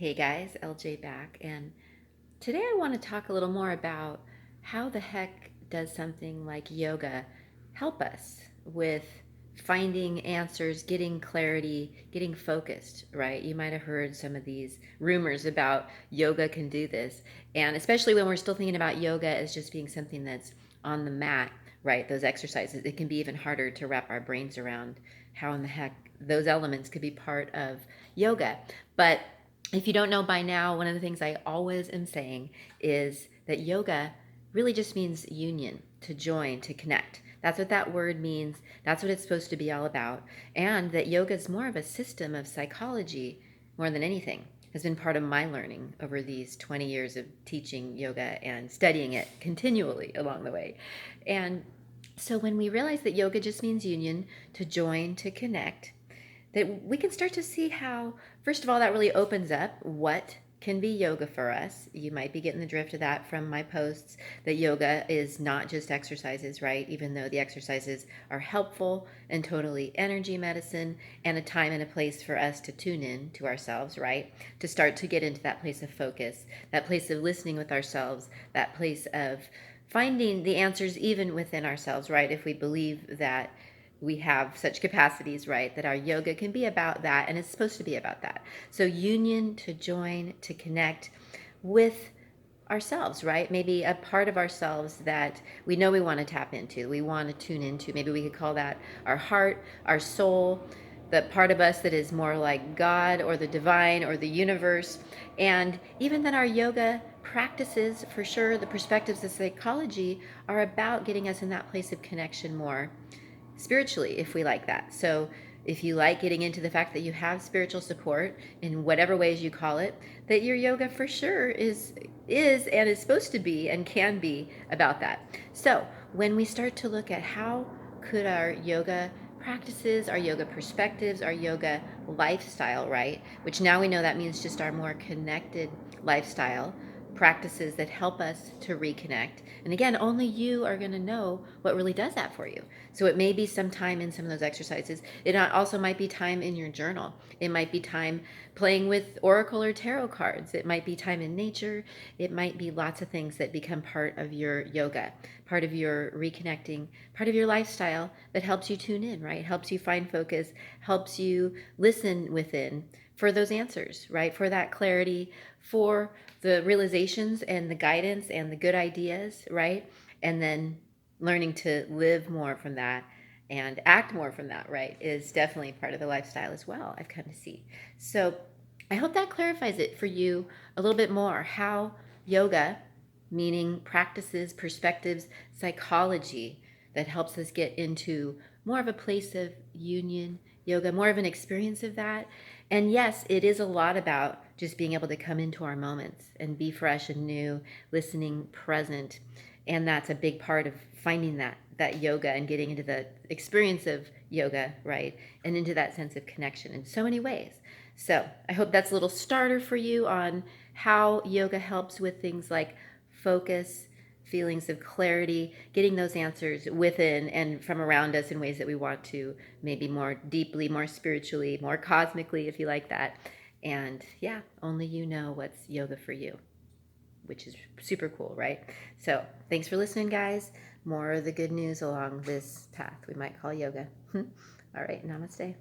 Hey guys, LJ back, and today I want to talk a little more about how the heck does something like yoga help us with finding answers, getting clarity, getting focused, right? You might have heard some of these rumors about yoga can do this, and especially when we're still thinking about yoga as just being something that's on the mat, right? Those exercises, it can be even harder to wrap our brains around how in the heck those elements could be part of yoga. But if you don't know by now, one of the things I always am saying is that yoga really just means union, to join, to connect. That's what that word means. That's what it's supposed to be all about. And that yoga is more of a system of psychology more than anything. Has been part of my learning over these 20 years of teaching yoga and studying it continually along the way. And so when we realize that yoga just means union, to join, to connect, that we can start to see how, first of all, that really opens up what can be yoga for us. You might be getting the drift of that from my posts, that yoga is not just exercises, right? Even though the exercises are helpful and totally energy medicine and a time and a place for us to tune in to ourselves, right? To start to get into that place of focus, that place of listening with ourselves, that place of finding the answers even within ourselves, right? If we believe that we have such capacities, right? That our yoga can be about that, and it's supposed to be about that. So, union, to join, to connect with ourselves, right? Maybe a part of ourselves that we know we want to tap into, we want to tune into. Maybe we could call that our heart, our soul, the part of us that is more like God or the divine or the universe. And even that our yoga practices, for sure, the perspectives of psychology are about getting us in that place of connection more spiritually, if we like that. So if you like getting into the fact that you have spiritual support in whatever ways you call it, that your yoga for sure is and is supposed to be and can be about that. So when we start to look at how could our yoga practices, our yoga perspectives, our yoga lifestyle, right? Which now we know that means just our more connected lifestyle practices that help us to reconnect. And again, only you are going to know what really does that for you. So it may be some time in some of those exercises. It also might be time in your journal. It might be time playing with oracle or tarot cards. It might be time in nature. It might be lots of things that become part of your yoga, part of your reconnecting, part of your lifestyle that helps you tune in, right? Helps you find focus, helps you listen within for those answers, right? For that clarity, for the realizations and the guidance and the good ideas, right? And then learning to live more from that and act more from that, right, is definitely part of the lifestyle as well, I've come to see. So I hope that clarifies it for you a little bit more how yoga, meaning practices, perspectives, psychology, that helps us get into more of a place of union, yoga, more of an experience of that. And yes, it is a lot about just being able to come into our moments and be fresh and new, listening, present. And that's a big part of finding that yoga and getting into the experience of yoga, right? And into that sense of connection in so many ways. So I hope that's a little starter for you on how yoga helps with things like focus, feelings of clarity, getting those answers within and from around us in ways that we want to, maybe more deeply, more spiritually, more cosmically, if you like that. And yeah, only you know what's yoga for you, which is super cool, right? So thanks for listening, guys. More of the good news along this path we might call yoga. All right, namaste.